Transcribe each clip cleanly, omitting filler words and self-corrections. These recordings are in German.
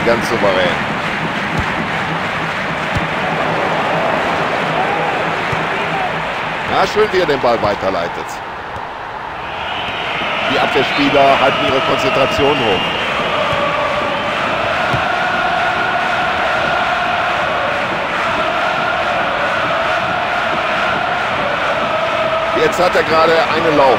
ganz souverän. Na, schön, wie er den Ball weiterleitet. Die Abwehrspieler halten ihre Konzentration hoch. Jetzt hat er gerade einen Lauf.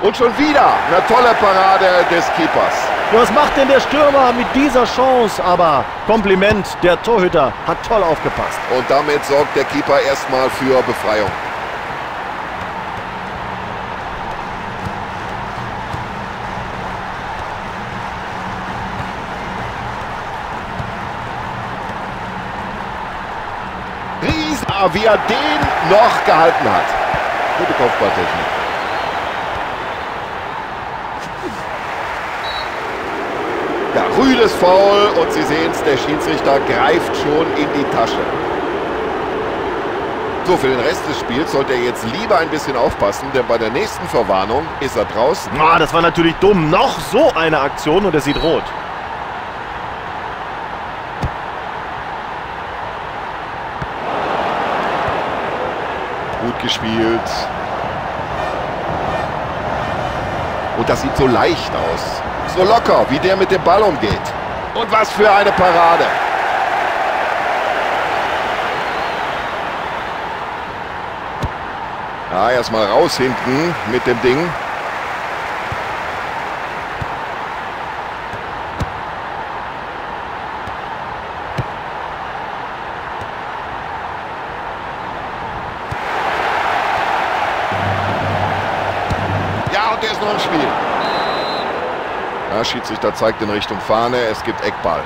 Und schon wieder eine tolle Parade des Keepers. Was macht denn der Stürmer mit dieser Chance? Aber Kompliment, der Torhüter hat toll aufgepasst. Und damit sorgt der Keeper erstmal für Befreiung. Wie er den noch gehalten hat. Gute Kopfballtechnik. Ja, rüdes Foul und Sie sehen es, der Schiedsrichter greift schon in die Tasche. So, für den Rest des Spiels sollte er jetzt lieber ein bisschen aufpassen, denn bei der nächsten Verwarnung ist er draußen. Ah, das war natürlich dumm. Noch so eine Aktion und er sieht rot. Gut gespielt. Und das sieht so leicht aus. So locker, wie der mit dem Ball umgeht. Und was für eine Parade. Ja, erstmal raus hinten mit dem Ding. Der ist noch im Spiel. Ja, Schiedsrichter zeigt in Richtung Fahne. Es gibt Eckball.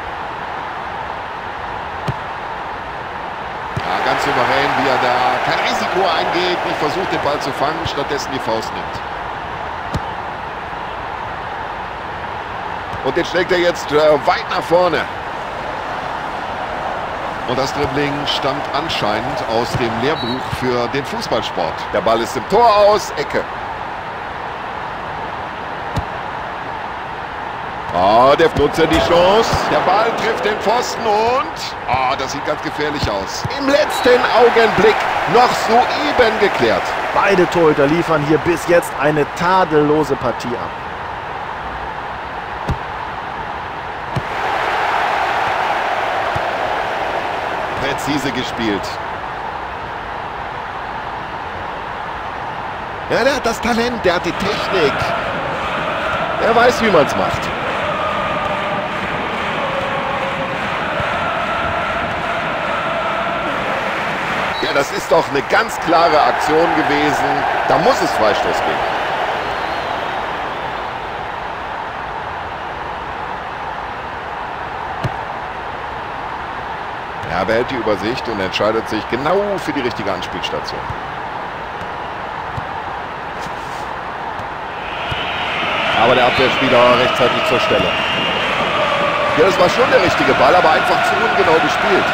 Ja, ganz souverän, wie er da kein Risiko eingeht, nicht versucht, den Ball zu fangen, stattdessen die Faust nimmt. Und den schlägt er jetzt weit nach vorne. Und das Dribbling stammt anscheinend aus dem Lehrbuch für den Fußballsport. Der Ball ist im Tor aus, Ecke. Ah, der nutzt ja die Chance. Der Ball trifft den Pfosten und... das sieht ganz gefährlich aus. Im letzten Augenblick noch soeben geklärt. Beide Torhüter liefern hier bis jetzt eine tadellose Partie ab. Präzise gespielt. Ja, der hat das Talent, der hat die Technik. Er weiß, wie man es macht. Ja, das ist doch eine ganz klare Aktion gewesen. Da muss es Freistoß geben. Er behält die Übersicht und entscheidet sich genau für die richtige Anspielstation. Aber der Abwehrspieler rechtzeitig zur Stelle. Ja, das war schon der richtige Ball, aber einfach zu ungenau gespielt.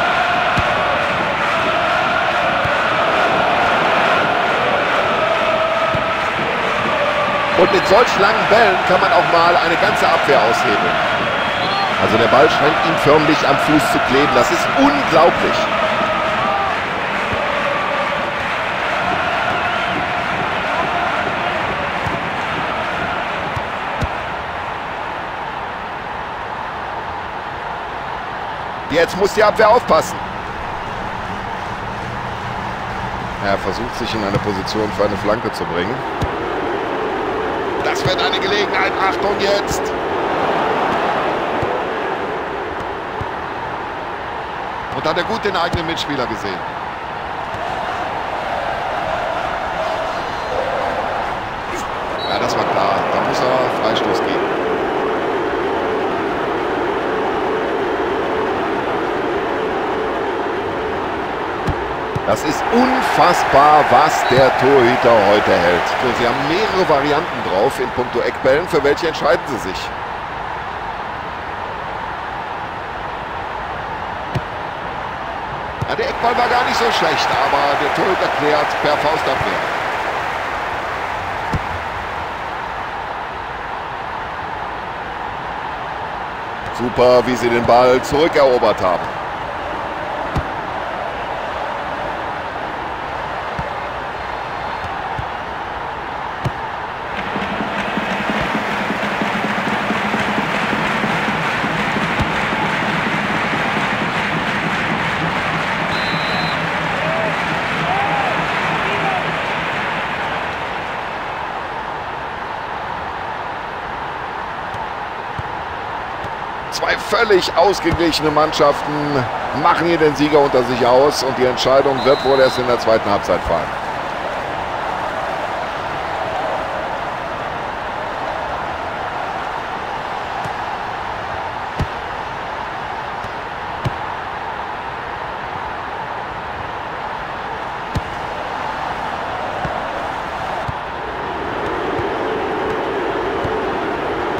Und mit solch langen Bällen kann man auch mal eine ganze Abwehr aushebeln. Also der Ball scheint ihm förmlich am Fuß zu kleben. Das ist unglaublich. Jetzt muss die Abwehr aufpassen. Er versucht sich in eine Position für eine Flanke zu bringen. Das wird eine Gelegenheit. Achtung jetzt. Und hat er gut den eigenen Mitspieler gesehen. Ja, das war klar. Da muss er Freistoß geben. Das ist unfassbar, was der Torhüter heute hält. So, Sie haben mehrere Varianten drauf in puncto Eckbällen. Für welche entscheiden Sie sich? Ja, der Eckball war gar nicht so schlecht, aber der Torhüter klärt per Faustabwehr. Super, wie sie den Ball zurückerobert haben. Zwei völlig ausgeglichene Mannschaften machen hier den Sieger unter sich aus und die Entscheidung wird wohl erst in der zweiten Halbzeit fallen.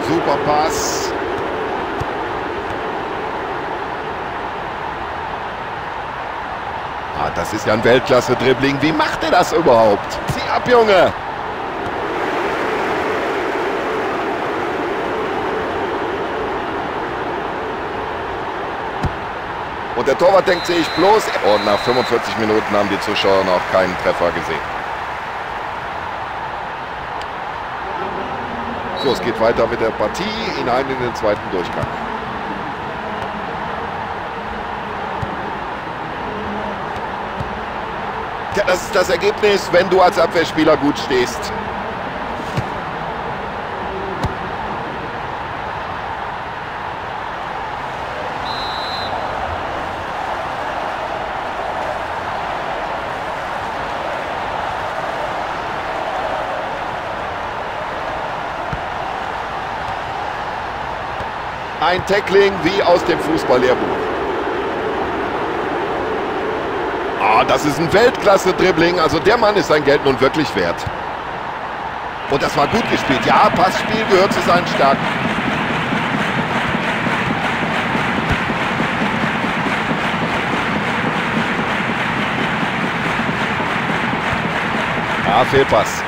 Super Pass. Das ist ja ein Weltklasse-Dribbling. Wie macht er das überhaupt? Zieh ab, Junge! Und der Torwart denkt sich bloß. Und nach 45 Minuten haben die Zuschauer noch keinen Treffer gesehen. So, es geht weiter mit der Partie hinein in den zweiten Durchgang. Ja, das ist das Ergebnis, wenn du als Abwehrspieler gut stehst. Ein Tackling wie aus dem Fußballlehrbuch. Das ist ein Weltklasse-Dribbling, also der Mann ist sein Geld nun wirklich wert. Und das war gut gespielt. Ja, Passspiel gehört zu seinen Stärken. Ja, Fehlpass.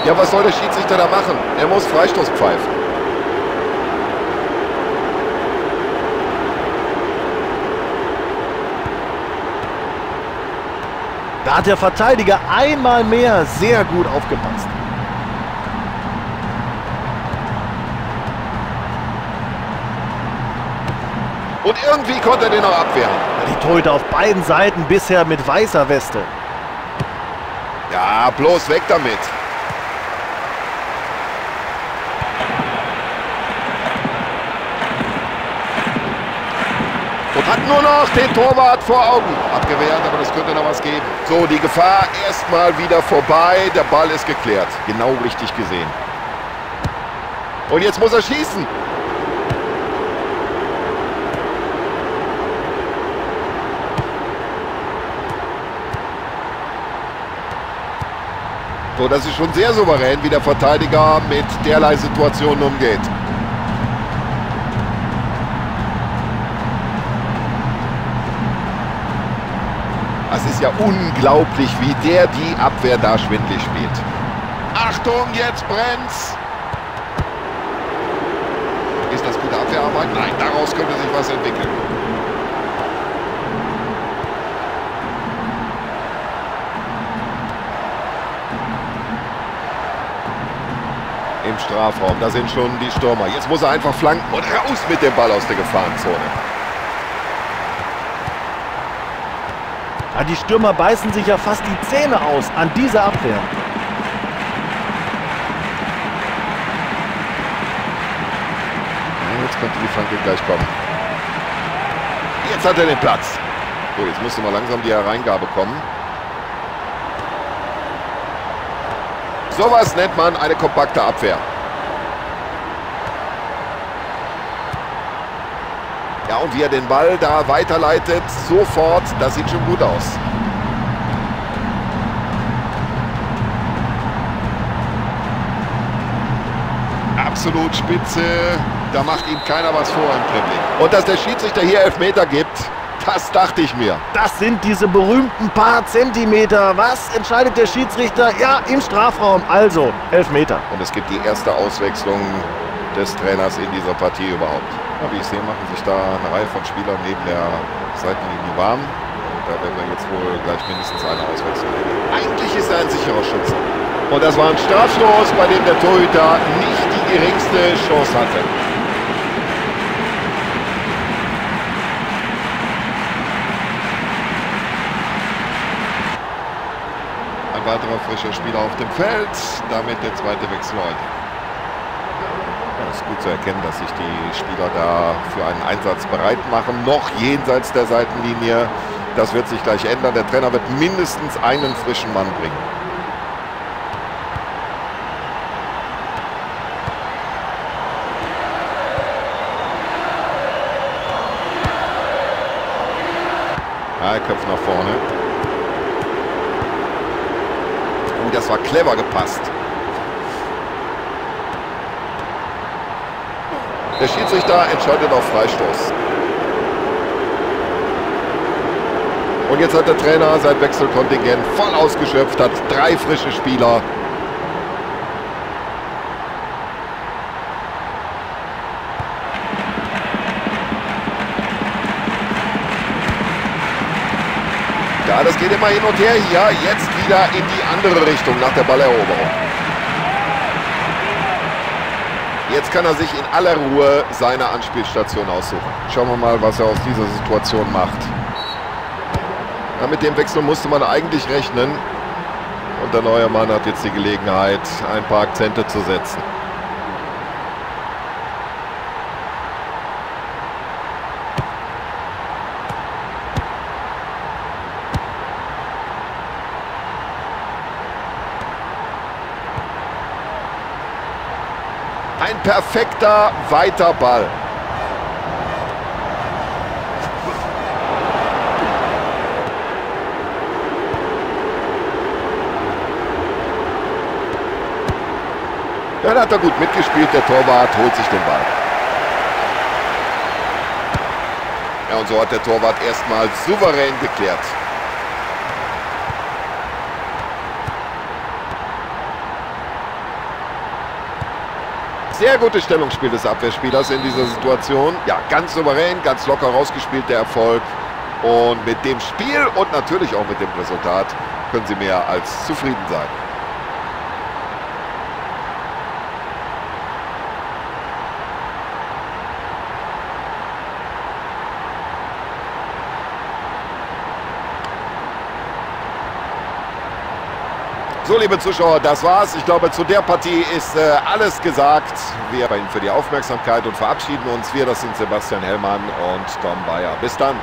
Ja, was soll der Schiedsrichter da machen? Er muss Freistoß pfeifen. Da hat der Verteidiger einmal mehr sehr gut aufgepasst. Und irgendwie konnte er den noch abwehren. Die Torhüter auf beiden Seiten bisher mit weißer Weste. Ja, bloß weg damit. Und hat nur noch den Torwart vor Augen. Abgewehrt, aber das könnte noch was geben. So, die Gefahr erstmal wieder vorbei. Der Ball ist geklärt. Genau richtig gesehen. Und jetzt muss er schießen. So, das ist schon sehr souverän, wie der Verteidiger mit derlei Situationen umgeht. Es ist ja unglaublich, wie der die Abwehr da schwindlig spielt. Achtung, jetzt brennt's! Ist das gute Abwehrarbeit? Nein, daraus könnte sich was entwickeln. Im Strafraum, da sind schon die Stürmer. Jetzt muss er einfach flanken und raus mit dem Ball aus der Gefahrenzone. Ja, die Stürmer beißen sich ja fast die Zähne aus an dieser Abwehr. Jetzt könnte die Flanke gleich kommen. Jetzt hat er den Platz. So, jetzt müsste mal langsam die Hereingabe kommen. Sowas nennt man eine kompakte Abwehr. Ja, und wie er den Ball da weiterleitet, sofort, das sieht schon gut aus. Absolut spitze, da macht ihm keiner was vor im Dribbling. Und dass der Schiedsrichter hier Elfmeter gibt, das dachte ich mir. Das sind diese berühmten paar Zentimeter. Was entscheidet der Schiedsrichter? Ja, im Strafraum. Also, Elfmeter. Und es gibt die erste Auswechslung des Trainers in dieser Partie überhaupt. Ja, wie ich sehe, machen sich da eine Reihe von Spielern neben der Seitenlinie warm. Da werden wir jetzt wohl gleich mindestens eine Auswechslung. Eigentlich ist er ein sicherer Schütze. Und das war ein Strafstoß, bei dem der Torhüter nicht die geringste Chance hatte. Ein weiterer frischer Spieler auf dem Feld, damit der zweite Wechsel heute. Ja, es ist gut zu erkennen, dass sich die Spieler da für einen Einsatz bereit machen, noch jenseits der Seitenlinie. Das wird sich gleich ändern. Der Trainer wird mindestens einen frischen Mann bringen. Ja, Köpf nach vorne. Oh, das war clever gepasst. Der Schiedsrichter entscheidet auf Freistoß. Und jetzt hat der Trainer sein Wechselkontingent voll ausgeschöpft, hat 3 frische Spieler. Ja, das geht immer hin und her hier. Jetzt wieder in die andere Richtung nach der Balleroberung. Jetzt kann er sich in aller Ruhe seine Anspielstation aussuchen. Schauen wir mal, was er aus dieser Situation macht. Ja, mit dem Wechsel musste man eigentlich rechnen. Und der neue Mann hat jetzt die Gelegenheit, ein paar Akzente zu setzen. Ein perfekter weiter Ball. Ja, da hat er gut mitgespielt. Der Torwart holt sich den Ball. Ja, und so hat der Torwart erstmal souverän geklärt. Sehr gutes Stellungsspiel des Abwehrspielers in dieser Situation. Ja, ganz souverän, ganz locker rausgespielt, der Erfolg. Und mit dem Spiel und natürlich auch mit dem Resultat können Sie mehr als zufrieden sein. So, liebe Zuschauer, das war's. Ich glaube, zu der Partie ist alles gesagt. Wir danken Ihnen für die Aufmerksamkeit und verabschieden uns. Wir, das sind Sebastian Hellmann und Tom Bayer. Bis dann.